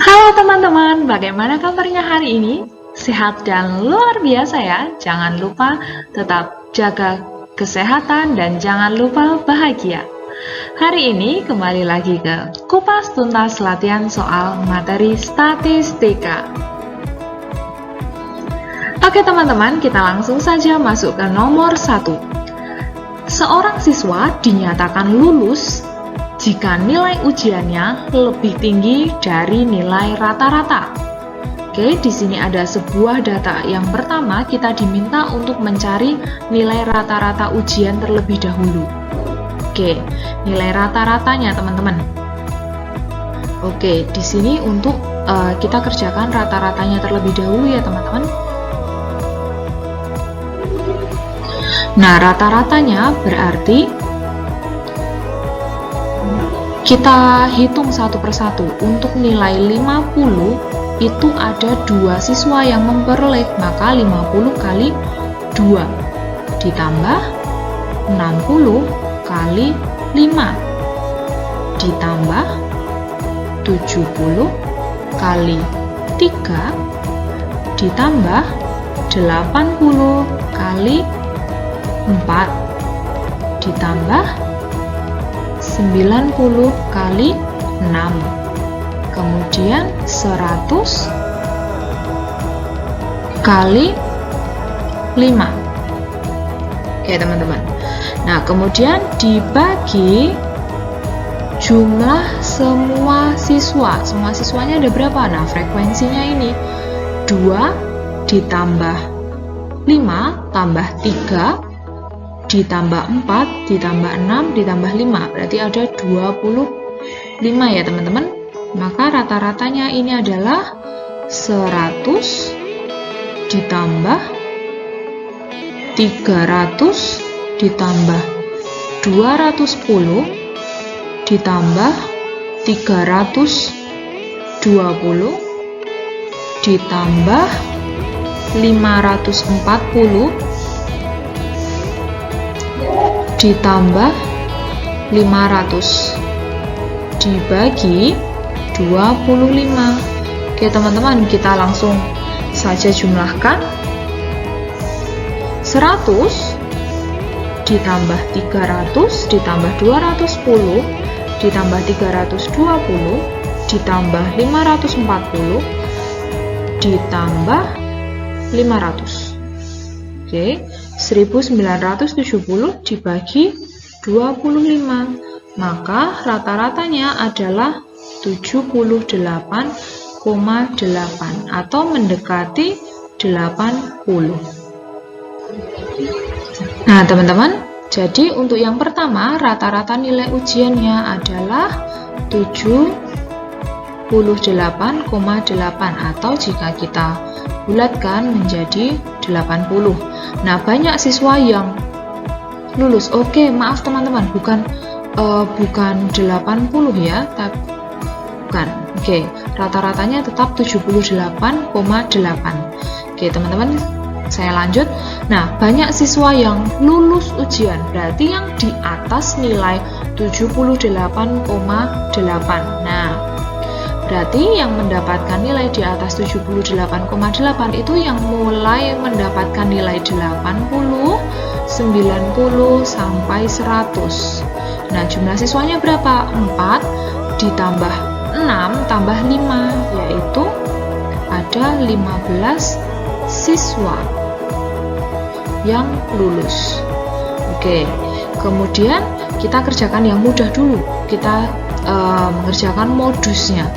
Halo teman-teman, bagaimana kabarnya hari ini? Sehat dan luar biasa ya. Jangan lupa tetap jaga kesehatan dan jangan lupa bahagia. Hari ini kembali lagi ke Kupas Tuntas Latihan Soal Materi Statistika. Oke teman-teman, kita langsung saja masuk ke nomor 1. Seorang siswa dinyatakan lulus jika nilai ujiannya lebih tinggi dari nilai rata-rata. Oke, di sini ada sebuah data. Yang pertama, kita diminta untuk mencari nilai rata-rata ujian terlebih dahulu. Oke, nilai rata-ratanya teman-teman. Oke, di sini untuk kita kerjakan rata-ratanya terlebih dahulu ya teman-teman. Nah, rata-ratanya berarti kita hitung satu persatu. Untuk nilai 50 itu ada 2 siswa yang memperoleh, maka 50 kali 2 ditambah 60 kali 5 ditambah 70 kali 3 ditambah 80 kali 4 ditambah 90 kali 6, kemudian 100 kali 5. Oke teman-teman. Nah kemudian dibagi jumlah semua siswanya ada berapa? Nah frekuensinya ini 2 ditambah 5 tambah 3 ditambah 4, ditambah 6, ditambah 5, berarti ada 25 ya teman-teman. Maka rata-ratanya ini adalah 100 ditambah 300 ditambah 210 ditambah 320 ditambah 540 ditambah 500 dibagi 25. Oke teman-teman, kita langsung saja jumlahkan. 100 ditambah 300 ditambah 210 ditambah 320 ditambah 540 ditambah 500. Oke, 1970 dibagi 25, maka rata-ratanya adalah 78,8 atau mendekati 80. Nah teman-teman, jadi untuk yang pertama rata-rata nilai ujiannya adalah 78,8 atau jika kita bulatkan menjadi 80. Nah, banyak siswa yang lulus. Oke, maaf teman-teman, bukan 80 ya, tapi bukan. Oke, rata-ratanya tetap 78,8. Oke, teman-teman, saya lanjut. Nah, banyak siswa yang lulus ujian, berarti yang di atas nilai 78,8. Nah, berarti yang mendapatkan nilai di atas 78,8 itu yang mulai mendapatkan nilai 80, 90, sampai 100. Nah, jumlah siswanya berapa? 4 ditambah 6 tambah 5, yaitu ada 15 siswa yang lulus. Oke, kemudian kita kerjakan yang mudah dulu. Kita mengerjakan modusnya.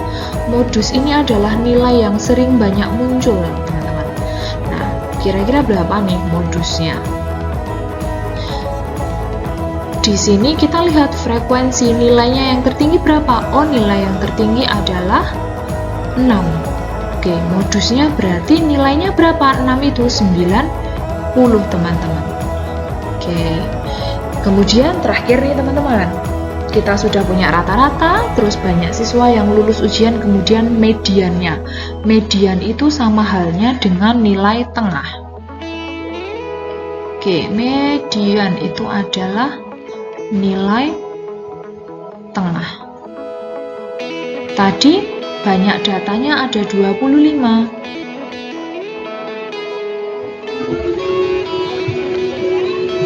Modus ini adalah nilai yang sering banyak muncul, teman-teman. Nah, kira-kira berapa nih modusnya? Di sini kita lihat frekuensi nilainya yang tertinggi berapa? Oh, nilai yang tertinggi adalah 6. Oke, modusnya berarti nilainya berapa? 6 itu 90, teman-teman. Oke. Kemudian terakhir nih, teman-teman. Kita sudah punya rata-rata, terus banyak siswa yang lulus ujian, kemudian mediannya. Median itu sama halnya dengan nilai tengah. Oke, median itu adalah nilai tengah. Tadi banyak datanya ada 25.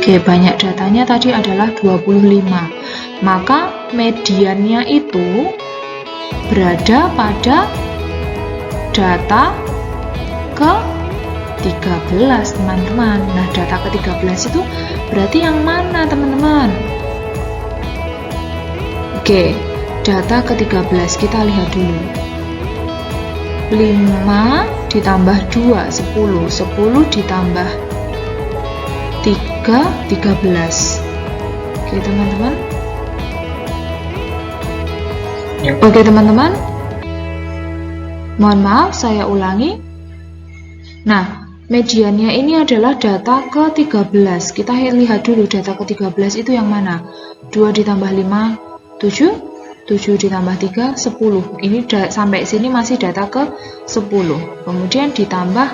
Oke, banyak datanya tadi adalah 25. Maka mediannya itu berada pada data ke-13, teman-teman. Nah, data ke-13 itu berarti yang mana, teman-teman? Oke, data ke-13 kita lihat dulu. 5 ditambah 2, 10. 10 ditambah 3, 13. Oke, teman-teman. Oke, teman-teman. Mohon maaf, saya ulangi. Nah, mediannya ini adalah data ke-13. Kita lihat dulu data ke-13 itu yang mana? 2 ditambah 5, 7. 7 ditambah 3, 10. Ini sampai sini masih data ke-10. Kemudian ditambah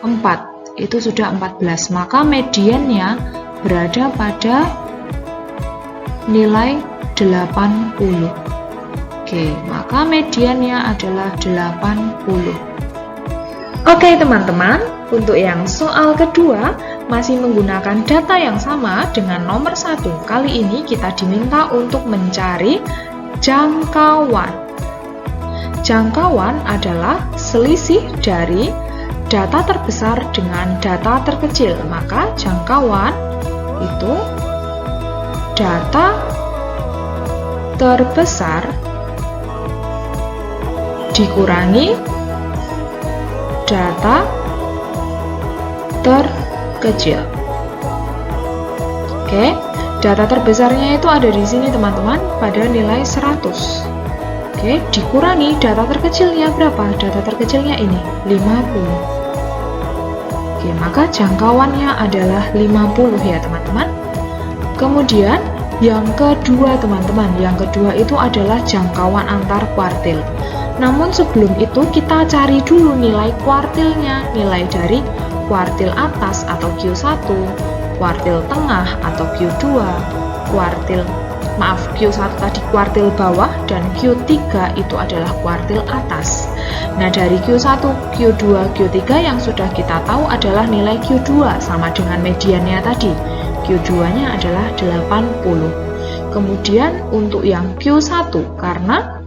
4. Itu sudah 14. Maka mediannya berada pada nilai 80. Oke, maka mediannya adalah 80. Oke, teman-teman, untuk yang soal kedua masih menggunakan data yang sama dengan nomor 1. Kali ini kita diminta untuk mencari jangkauan. Jangkauan adalah selisih dari data terbesar dengan data terkecil. Maka jangkauan itu data terbesar dikurangi data terkecil. Oke, data terbesarnya itu ada di sini, teman-teman, pada nilai 100. Oke, dikurangi data terkecilnya berapa? Data terkecilnya ini 50. Oke, maka jangkauannya adalah 50 ya, teman-teman. Kemudian yang kedua, teman-teman, yang kedua itu adalah jangkauan antar kuartil. Namun sebelum itu kita cari dulu nilai kuartilnya, nilai dari kuartil atas atau Q1, kuartil tengah atau Q2, Q1 tadi kuartil bawah, dan Q3 itu adalah kuartil atas. Nah, dari Q1, Q2, Q3 yang sudah kita tahu adalah nilai Q2 sama dengan mediannya tadi. Q2-nya adalah 80. Kemudian untuk yang Q1, karena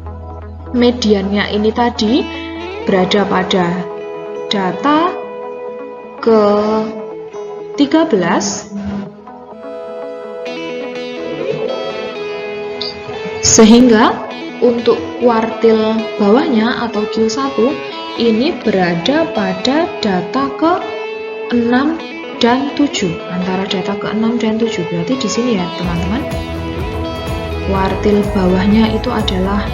mediannya ini tadi berada pada data ke-13, sehingga untuk kuartil bawahnya atau Q1 ini berada pada data ke-6 dan 7, antara data ke-6 dan 7. Berarti di sini ya, teman-teman, kuartil bawahnya itu adalah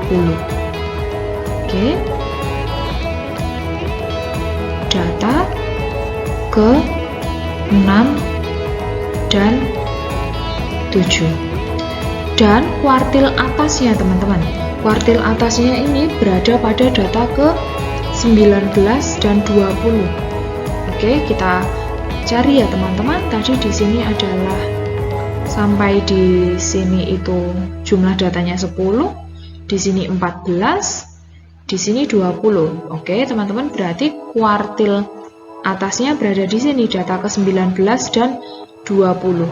60. Oke, data ke-6 dan 7. Dan kuartil atasnya, teman-teman, kuartil atasnya ini berada pada data ke-19 dan 20. Oke, kita cari ya, teman-teman. Tadi di sini adalah sampai di sini itu jumlah datanya 10, di sini 14, di sini 20. Oke, teman-teman, berarti kuartil atasnya berada di sini, data ke-19 dan 20.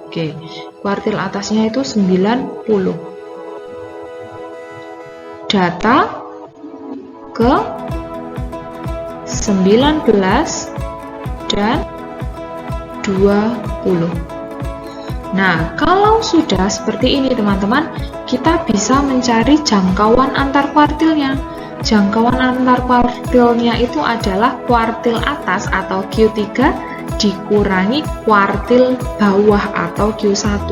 Oke, kuartil atasnya itu 90. Data ke-19 dan 20. Nah, kalau sudah seperti ini, teman-teman, kita bisa mencari jangkauan antar kuartilnya. Jangkauan antar kuartilnya itu adalah kuartil atas atau Q3 dikurangi kuartil bawah atau Q1.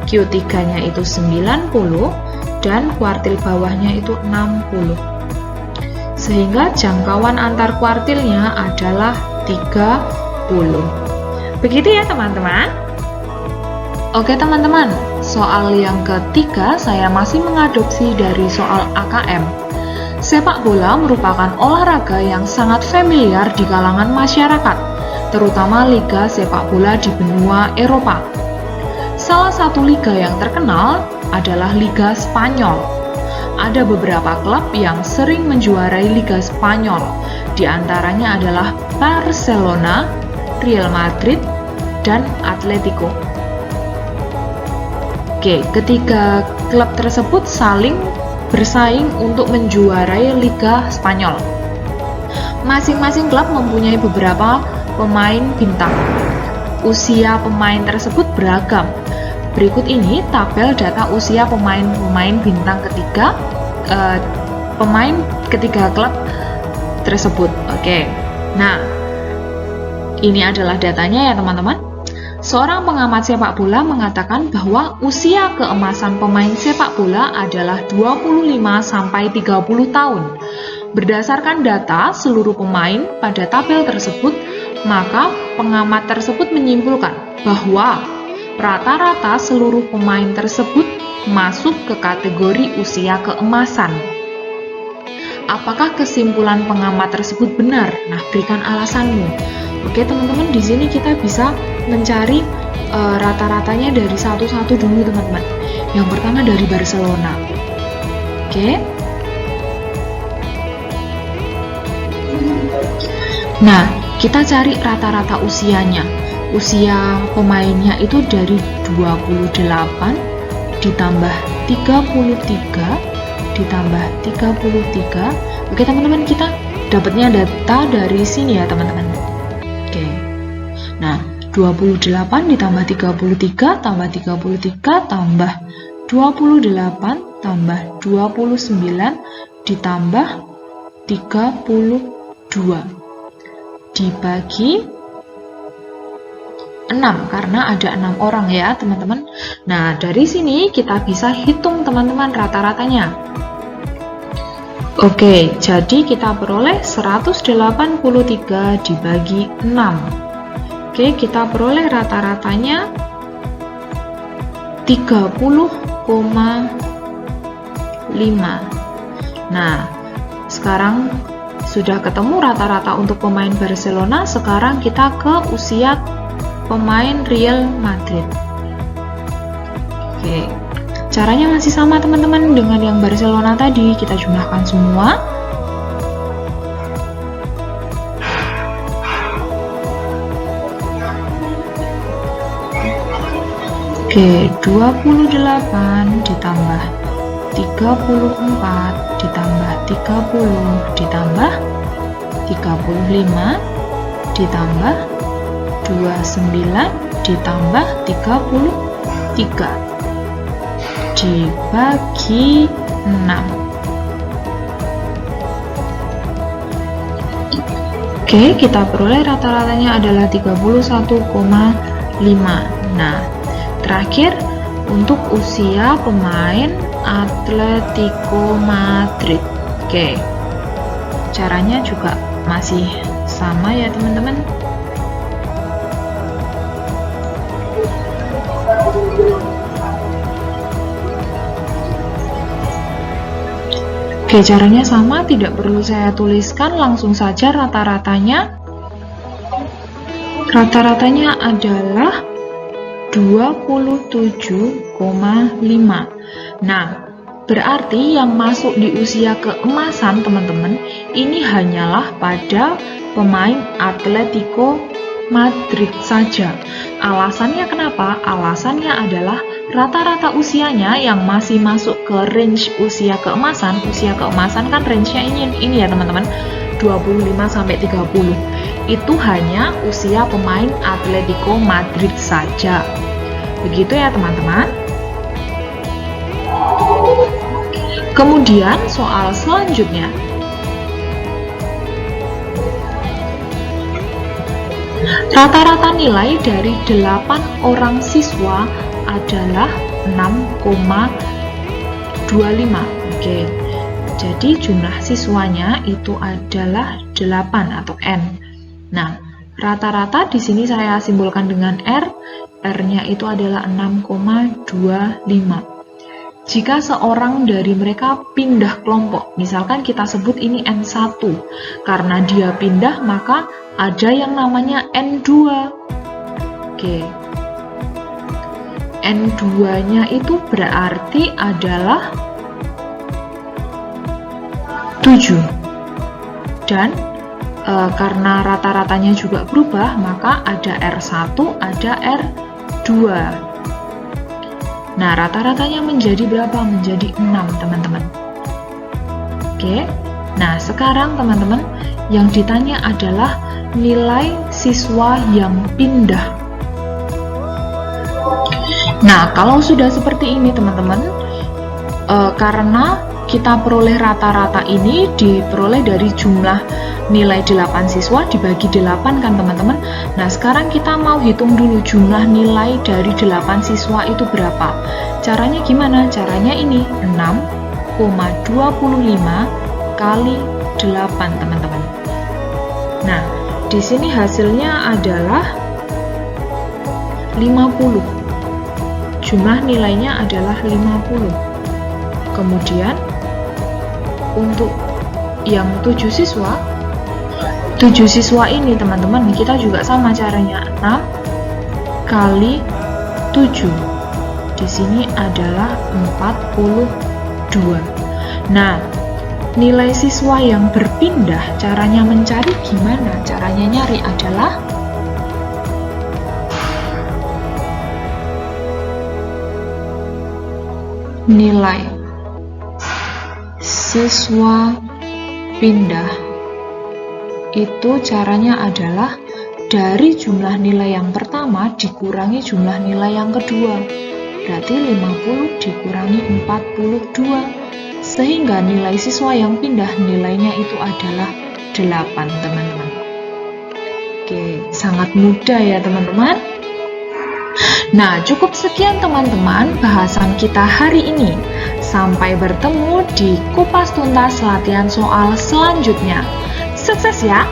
Q3-nya itu 90 dan kuartil bawahnya itu 60. Sehingga jangkauan antar kuartilnya adalah 30. Begitu ya, teman-teman. Oke, teman-teman, soal yang ketiga saya masih mengadopsi dari soal AKM. Sepak bola merupakan olahraga yang sangat familiar di kalangan masyarakat, terutama liga sepak bola di benua Eropa. Salah satu liga yang terkenal adalah Liga Spanyol. ada beberapa klub yang sering menjuarai Liga Spanyol. Di antaranya adalah Barcelona, Real Madrid, dan Atletico. Oke, ketiga klub tersebut saling bersaing untuk menjuarai Liga Spanyol. Masing-masing klub mempunyai beberapa pemain bintang. Usia pemain tersebut beragam. Berikut ini tabel data usia pemain-pemain bintang ketiga klub tersebut. Oke. Nah, ini adalah datanya ya teman-teman. Seorang pengamat sepak bola mengatakan bahwa usia keemasan pemain sepak bola adalah 25-30 tahun. Berdasarkan data seluruh pemain pada tabel tersebut, maka pengamat tersebut menyimpulkan bahwa rata-rata seluruh pemain tersebut masuk ke kategori usia keemasan. Apakah kesimpulan pengamat tersebut benar? Nah, berikan alasanmu. Oke teman-teman, di sini kita bisa mencari rata-ratanya dari satu-satu dulu teman-teman. Yang pertama dari Barcelona. Oke. Nah, kita cari rata-rata usianya. Usia pemainnya itu dari 28 ditambah 33 ditambah 33. Oke teman-teman, kita dapatnya data dari sini ya teman-teman. Oke. Nah, 28 ditambah 33 tambah 33 tambah 28 tambah 29 ditambah 32 dibagi 6 karena ada 6 orang ya teman-teman. Nah, dari sini kita bisa hitung teman-teman rata-ratanya. Oke, jadi kita peroleh 183 dibagi 6. Oke, kita peroleh rata-ratanya 30,5. Nah, sekarang sudah ketemu rata-rata untuk pemain Barcelona. Sekarang kita ke usia pemain Real Madrid. Oke, caranya masih sama teman-teman dengan yang Barcelona tadi. Kita jumlahkan semua. Oke, 28 ditambah 34 ditambah 30 ditambah 35 ditambah 29 ditambah 33 dibagi 6. Oke, kita peroleh rata-ratanya adalah 31,5. Nah, terakhir untuk usia pemain Atletico Madrid. Oke, caranya juga masih sama ya teman-teman. Oke, caranya sama, tidak perlu saya tuliskan, langsung saja rata-ratanya. Rata-ratanya adalah 27,5. Nah, berarti yang masuk di usia keemasan teman-teman, ini hanyalah pada pemain Atletico Madrid saja. Alasannya kenapa? Alasannya adalah rata-rata usianya yang masih masuk ke range usia keemasan. Usia keemasan kan range-nya ini ya teman-teman, 25-30. Itu hanya usia pemain Atletico Madrid saja. Begitu ya teman-teman. Kemudian soal selanjutnya, rata-rata nilai dari 8 orang siswa adalah 6,25. Oke, jadi jumlah siswanya itu adalah 8 atau N. Nah, rata-rata di sini saya simbolkan dengan R. R-nya itu adalah 6,25. Jika seorang dari mereka pindah kelompok, misalkan kita sebut ini N1, karena dia pindah maka ada yang namanya N2. Oke. N2-nya itu berarti adalah 7. Dan karena rata-ratanya juga berubah, maka ada R1, ada R2. Nah, rata-ratanya menjadi berapa? Menjadi 6, teman-teman. Oke. Nah, sekarang teman-teman, yang ditanya adalah nilai siswa yang pindah. Nah, kalau sudah seperti ini teman-teman, karena kita peroleh rata-rata ini diperoleh dari jumlah nilai 8 siswa dibagi 8 kan teman-teman. Nah, sekarang kita mau hitung dulu jumlah nilai dari 8 siswa itu berapa. Caranya gimana? Caranya ini 6,25 kali 8 teman-teman. Nah, di sini hasilnya adalah 50. Jumlah nilainya adalah 50. Kemudian untuk yang 7 siswa ini teman-teman, kita juga sama caranya, 6 kali 7. Di sini adalah 42. Nah, nilai siswa yang berpindah, caranya mencari gimana? Caranya nyari adalah nilai siswa pindah. Itu caranya adalah dari jumlah nilai yang pertama dikurangi jumlah nilai yang kedua. Berarti 50 dikurangi 42. Sehingga nilai siswa yang pindah nilainya itu adalah 8, teman-teman. Oke, sangat mudah ya teman-teman. Nah, cukup sekian teman-teman bahasan kita hari ini. Sampai bertemu di kupas tuntas latihan soal selanjutnya. Sukses ya!